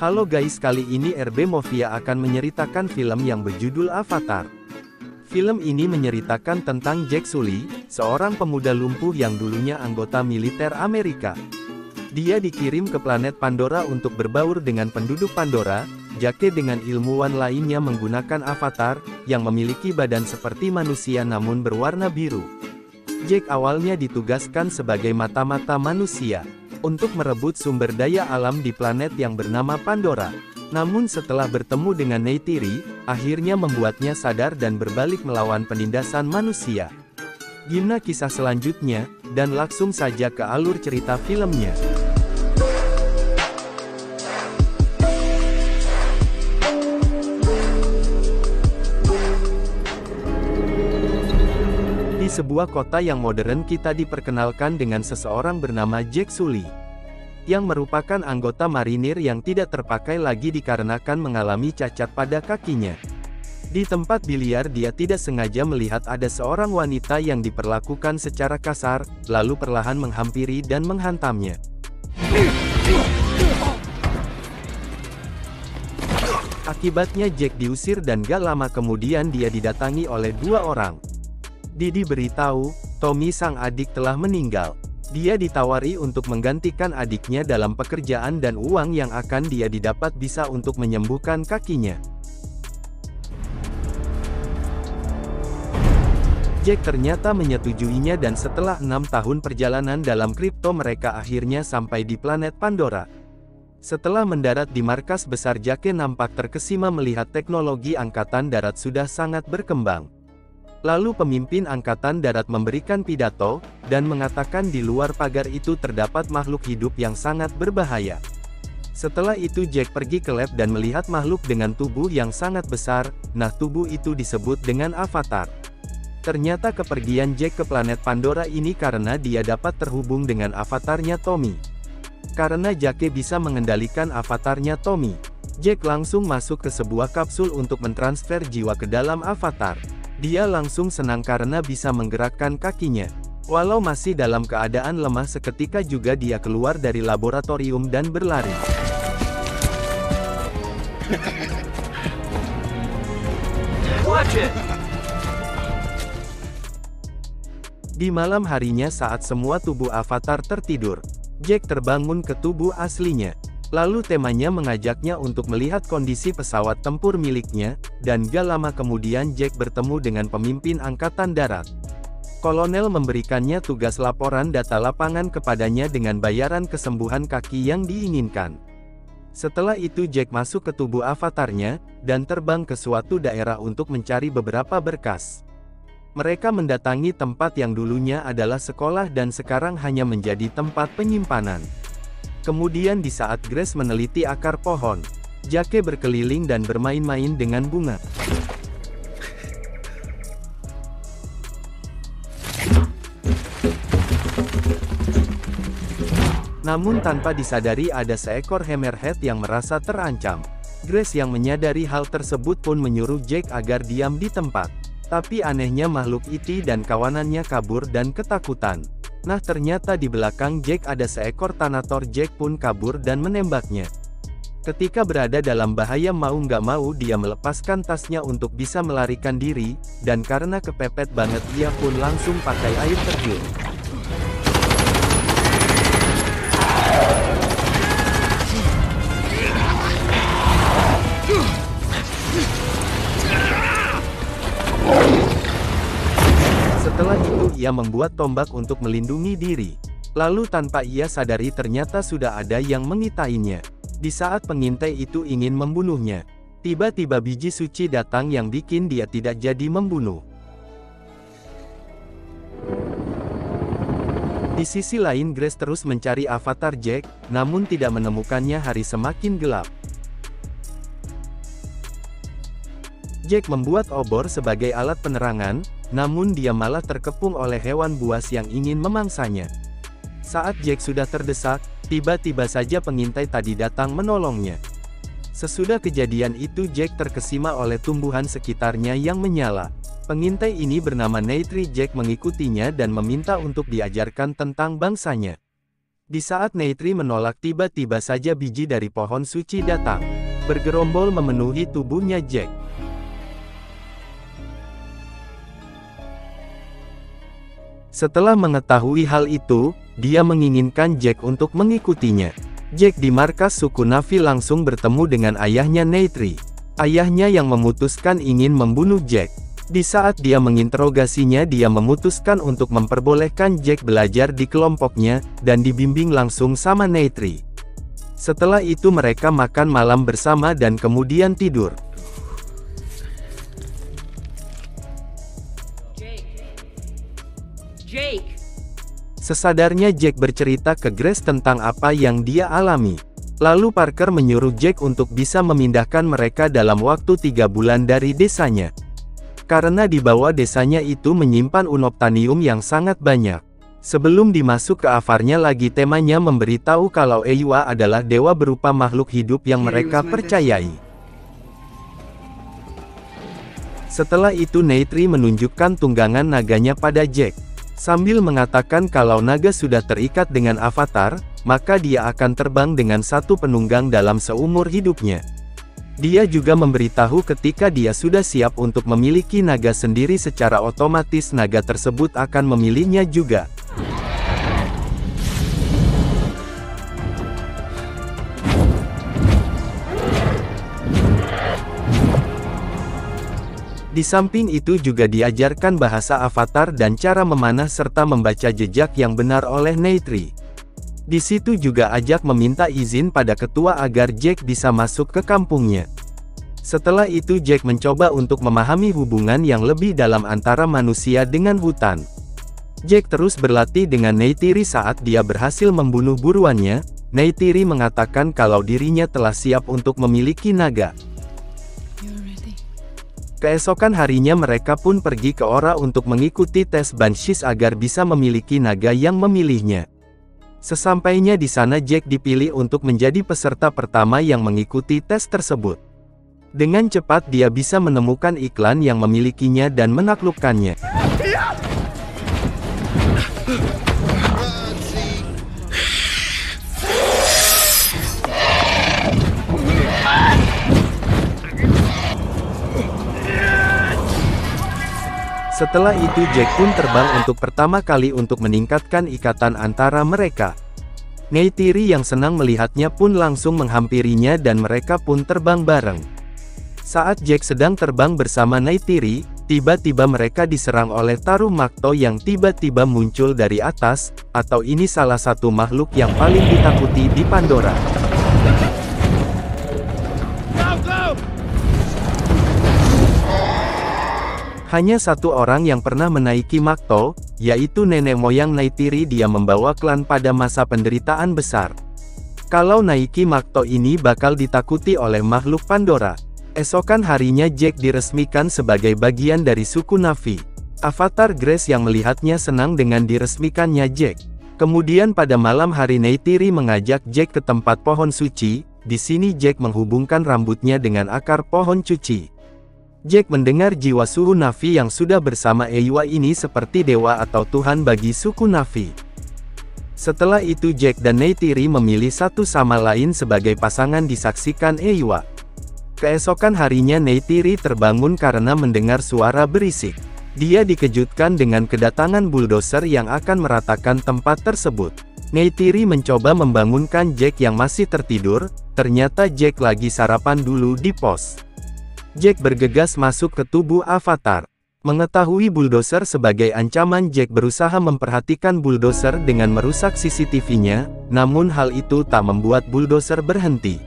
Halo guys, kali ini RB Movia akan menceritakan film yang berjudul Avatar. Film ini menceritakan tentang Jack Sully, seorang pemuda lumpuh yang dulunya anggota militer Amerika. Dia dikirim ke planet Pandora untuk berbaur dengan penduduk Pandora. Jack dengan ilmuwan lainnya menggunakan avatar, yang memiliki badan seperti manusia namun berwarna biru. Jack awalnya ditugaskan sebagai mata-mata manusia, untuk merebut sumber daya alam di planet yang bernama Pandora. Namun setelah bertemu dengan Neytiri, akhirnya membuatnya sadar dan berbalik melawan penindasan manusia. Gimana kisah selanjutnya, dan langsung saja ke alur cerita filmnya. Di sebuah kota yang modern kita diperkenalkan dengan seseorang bernama Jack Sully, yang merupakan anggota marinir yang tidak terpakai lagi dikarenakan mengalami cacat pada kakinya. Di tempat biliar dia tidak sengaja melihat ada seorang wanita yang diperlakukan secara kasar, lalu perlahan menghampiri dan menghantamnya. Akibatnya Jack diusir dan gak lama kemudian dia didatangi oleh dua orang. Didi beritahu, Tommy sang adik telah meninggal. Dia ditawari untuk menggantikan adiknya dalam pekerjaan dan uang yang akan dia didapat bisa untuk menyembuhkan kakinya. Jack ternyata menyetujuinya dan setelah 6 tahun perjalanan dalam kripto mereka akhirnya sampai di planet Pandora. Setelah mendarat di markas besar Jack nampak terkesima melihat teknologi angkatan darat sudah sangat berkembang. Lalu pemimpin angkatan darat memberikan pidato, dan mengatakan di luar pagar itu terdapat makhluk hidup yang sangat berbahaya. Setelah itu Jack pergi ke lab dan melihat makhluk dengan tubuh yang sangat besar, nah tubuh itu disebut dengan avatar. Ternyata kepergian Jack ke planet Pandora ini karena dia dapat terhubung dengan avatarnya Tommy. Karena Jack bisa mengendalikan avatarnya Tommy, Jack langsung masuk ke sebuah kapsul untuk mentransfer jiwa ke dalam avatar. Dia langsung senang karena bisa menggerakkan kakinya. Walau masih dalam keadaan lemah seketika juga dia keluar dari laboratorium dan berlari. Di malam harinya saat semua tubuh avatar tertidur, Jack terbangun ke tubuh aslinya. Lalu temannya mengajaknya untuk melihat kondisi pesawat tempur miliknya, dan gak lama kemudian Jack bertemu dengan pemimpin angkatan darat. Kolonel memberikannya tugas laporan data lapangan kepadanya dengan bayaran kesembuhan kaki yang diinginkan. Setelah itu Jack masuk ke tubuh avatarnya, dan terbang ke suatu daerah untuk mencari beberapa berkas. Mereka mendatangi tempat yang dulunya adalah sekolah dan sekarang hanya menjadi tempat penyimpanan. Kemudian di saat Grace meneliti akar pohon, Jack berkeliling dan bermain-main dengan bunga. Namun tanpa disadari ada seekor hammerhead yang merasa terancam. Grace yang menyadari hal tersebut pun menyuruh Jack agar diam di tempat. Tapi anehnya makhluk itu dan kawanannya kabur dan ketakutan. Nah ternyata di belakang Jack ada seekor Thanator. Jack pun kabur dan menembaknya. Ketika berada dalam bahaya mau nggak mau dia melepaskan tasnya untuk bisa melarikan diri, dan karena kepepet banget dia pun langsung pakai air terjun. Setelah itu ia membuat tombak untuk melindungi diri. Lalu tanpa ia sadari ternyata sudah ada yang mengitainya. Di saat pengintai itu ingin membunuhnya, tiba-tiba biji suci datang yang bikin dia tidak jadi membunuh. Di sisi lain Grace terus mencari avatar Jack, namun tidak menemukannya. Hari semakin gelap. Jack membuat obor sebagai alat penerangan, namun dia malah terkepung oleh hewan buas yang ingin memangsanya. Saat Jack sudah terdesak, tiba-tiba saja pengintai tadi datang menolongnya. Sesudah kejadian itu Jack terkesima oleh tumbuhan sekitarnya yang menyala. Pengintai ini bernama Neytiri. Jack mengikutinya dan meminta untuk diajarkan tentang bangsanya. Di saat Neytiri menolak, tiba-tiba saja biji dari pohon suci datang, bergerombol memenuhi tubuhnya Jack. Setelah mengetahui hal itu, dia menginginkan Jack untuk mengikutinya. Jack di markas suku Na'vi langsung bertemu dengan ayahnya Neytiri. Ayahnya yang memutuskan ingin membunuh Jack. Di saat dia menginterogasinya, dia memutuskan untuk memperbolehkan Jack belajar di kelompoknya, dan dibimbing langsung sama Neytiri. Setelah itu mereka makan malam bersama dan kemudian tidur. Jake. Sesadarnya Jack bercerita ke Grace tentang apa yang dia alami. Lalu Parker menyuruh Jack untuk bisa memindahkan mereka dalam waktu 3 bulan dari desanya. Karena di bawah desanya itu menyimpan unobtainium yang sangat banyak. Sebelum dimasuk ke afarnya lagi, temanya memberitahu kalau Eywa adalah dewa berupa makhluk hidup yang mereka percayai. Setelah itu Neytiri menunjukkan tunggangan naganya pada Jack. Sambil mengatakan kalau naga sudah terikat dengan avatar, maka dia akan terbang dengan satu penunggang dalam seumur hidupnya. Dia juga memberitahu ketika dia sudah siap untuk memiliki naga sendiri, secara otomatis naga tersebut akan memilihnya juga. Di samping itu juga diajarkan bahasa avatar dan cara memanah serta membaca jejak yang benar oleh Neytiri. Di situ juga ajak meminta izin pada ketua agar Jack bisa masuk ke kampungnya. Setelah itu Jack mencoba untuk memahami hubungan yang lebih dalam antara manusia dengan hutan. Jack terus berlatih dengan Neytiri. Saat dia berhasil membunuh buruannya, Neytiri mengatakan kalau dirinya telah siap untuk memiliki naga. Keesokan harinya mereka pun pergi ke Ora untuk mengikuti tes Banshees agar bisa memiliki naga yang memilihnya. Sesampainya di sana Jack dipilih untuk menjadi peserta pertama yang mengikuti tes tersebut. Dengan cepat dia bisa menemukan iklan yang memilikinya dan menaklukkannya. Setelah itu Jack pun terbang untuk pertama kali untuk meningkatkan ikatan antara mereka. Neytiri yang senang melihatnya pun langsung menghampirinya dan mereka pun terbang bareng. Saat Jack sedang terbang bersama Neytiri, tiba-tiba mereka diserang oleh Tarum Makto yang tiba-tiba muncul dari atas, atau ini salah satu makhluk yang paling ditakuti di Pandora. Hanya satu orang yang pernah menaiki Makto, yaitu nenek moyang Neytiri. Dia membawa klan pada masa penderitaan besar. Kalau naiki Makto ini bakal ditakuti oleh makhluk Pandora. Esokan harinya Jack diresmikan sebagai bagian dari suku Na'vi. Avatar Grace yang melihatnya senang dengan diresmikannya Jack. Kemudian pada malam hari Neytiri mengajak Jack ke tempat pohon suci. Di sini Jack menghubungkan rambutnya dengan akar pohon suci. Jack mendengar jiwa suku Na'vi yang sudah bersama Eywa ini seperti dewa atau Tuhan bagi suku Na'vi. Setelah itu Jack dan Neytiri memilih satu sama lain sebagai pasangan disaksikan Eywa. Keesokan harinya Neytiri terbangun karena mendengar suara berisik. Dia dikejutkan dengan kedatangan bulldozer yang akan meratakan tempat tersebut. Neytiri mencoba membangunkan Jack yang masih tertidur, ternyata Jack lagi sarapan dulu di pos. Jack bergegas masuk ke tubuh avatar. Mengetahui bulldozer sebagai ancaman, Jack berusaha memperhatikan bulldozer dengan merusak CCTV-nya, namun hal itu tak membuat bulldozer berhenti.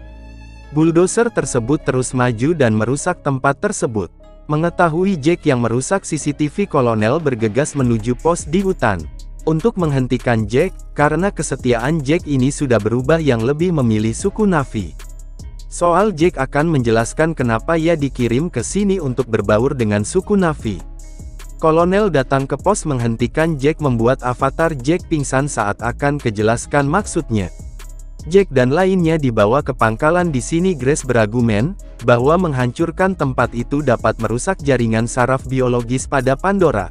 Bulldozer tersebut terus maju dan merusak tempat tersebut. Mengetahui Jack yang merusak CCTV, kolonel bergegas menuju pos di hutan. Untuk menghentikan Jack, karena kesetiaan Jack ini sudah berubah yang lebih memilih suku Na'vi. Soal Jack akan menjelaskan kenapa ia dikirim ke sini untuk berbaur dengan suku Na'vi. Kolonel datang ke pos menghentikan Jack, membuat avatar Jack pingsan saat akan kejelaskan maksudnya. Jack dan lainnya dibawa ke pangkalan. Di sini Grace berargumen bahwa menghancurkan tempat itu dapat merusak jaringan saraf biologis pada Pandora.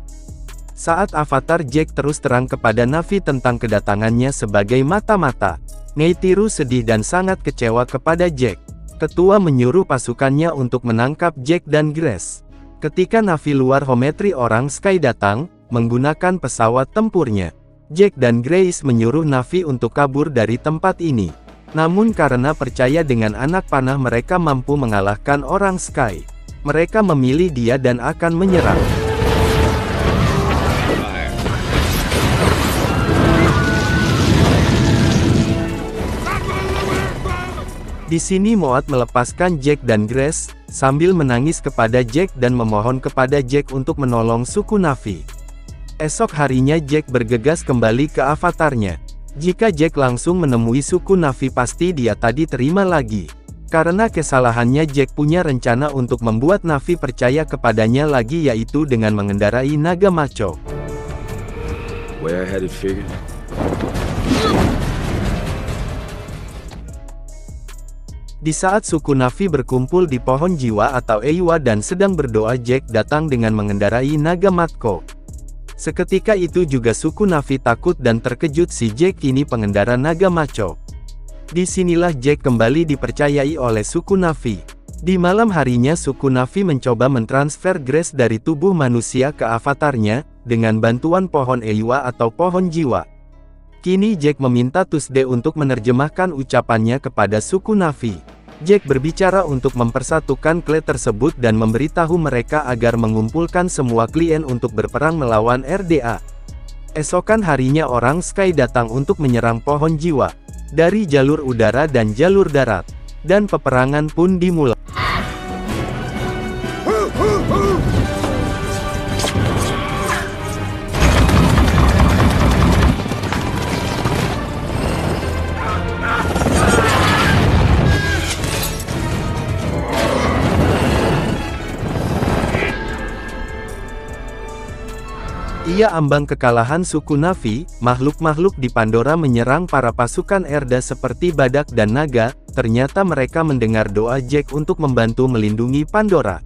Saat avatar Jack terus terang kepada Na'vi tentang kedatangannya sebagai mata-mata, Neytiru sedih dan sangat kecewa kepada Jack. Ketua menyuruh pasukannya untuk menangkap Jack dan Grace. Ketika Na'vi luar Hometri orang Sky datang, menggunakan pesawat tempurnya, Jack dan Grace menyuruh Na'vi untuk kabur dari tempat ini. Namun karena percaya dengan anak panah mereka mampu mengalahkan orang Sky, mereka memilih dia dan akan menyerang. Di sini Moat melepaskan Jack dan Grace, sambil menangis kepada Jack dan memohon kepada Jack untuk menolong suku Na'vi. Esok harinya Jack bergegas kembali ke avatarnya. Jika Jack langsung menemui suku Na'vi pasti dia tadi terima lagi. Karena kesalahannya Jack punya rencana untuk membuat Na'vi percaya kepadanya lagi, yaitu dengan mengendarai naga maco. Di saat suku Na'vi berkumpul di pohon jiwa atau Eywa dan sedang berdoa, Jack datang dengan mengendarai naga matko. Seketika itu juga suku Na'vi takut dan terkejut si Jack ini pengendara naga maco. Disinilah Jack kembali dipercayai oleh suku Na'vi. Di malam harinya suku Na'vi mencoba mentransfer Grace dari tubuh manusia ke avatarnya, dengan bantuan pohon Eywa atau pohon jiwa. Kini Jack meminta Tuesday untuk menerjemahkan ucapannya kepada suku Na'vi. Jack berbicara untuk mempersatukan klan tersebut dan memberitahu mereka agar mengumpulkan semua klien untuk berperang melawan RDA. Esokan harinya orang Sky datang untuk menyerang pohon jiwa dari jalur udara dan jalur darat, dan peperangan pun dimulai. Ia ambang kekalahan suku Na'vi, makhluk-makhluk di Pandora menyerang para pasukan Erda seperti badak dan naga. Ternyata mereka mendengar doa Jack untuk membantu melindungi Pandora.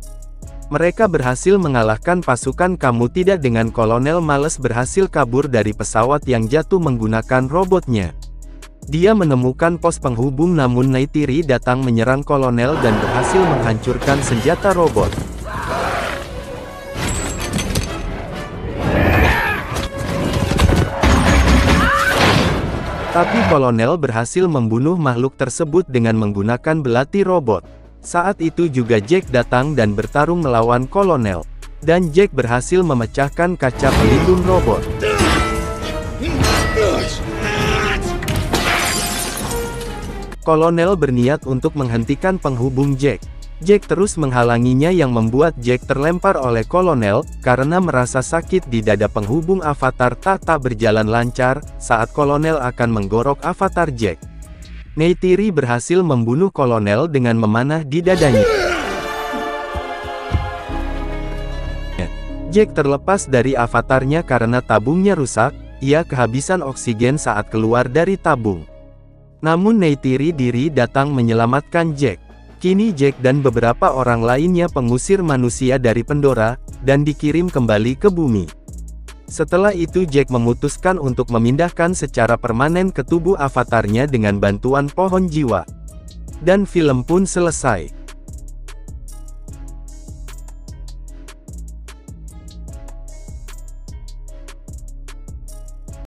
Mereka berhasil mengalahkan pasukan Kamu Tidak dengan Kolonel Males berhasil kabur dari pesawat yang jatuh menggunakan robotnya. Dia menemukan pos penghubung namun Neytiri datang menyerang Kolonel dan berhasil menghancurkan senjata robot. Tapi Kolonel berhasil membunuh makhluk tersebut dengan menggunakan belati robot. Saat itu juga Jack datang dan bertarung melawan Kolonel. Dan Jack berhasil memecahkan kaca pelindung robot. Kolonel berniat untuk menghentikan penghubung Jack. Jack terus menghalanginya yang membuat Jack terlempar oleh Kolonel, karena merasa sakit di dada penghubung avatar tak berjalan lancar, saat Kolonel akan menggorok avatar Jack. Neytiri berhasil membunuh Kolonel dengan memanah di dadanya. Jack terlepas dari avatarnya karena tabungnya rusak, ia kehabisan oksigen saat keluar dari tabung. Namun Neytiri datang menyelamatkan Jack. Kini Jack dan beberapa orang lainnya pengusir manusia dari Pandora, dan dikirim kembali ke bumi. Setelah itu Jack memutuskan untuk memindahkan secara permanen ke tubuh avatarnya dengan bantuan pohon jiwa. Dan film pun selesai.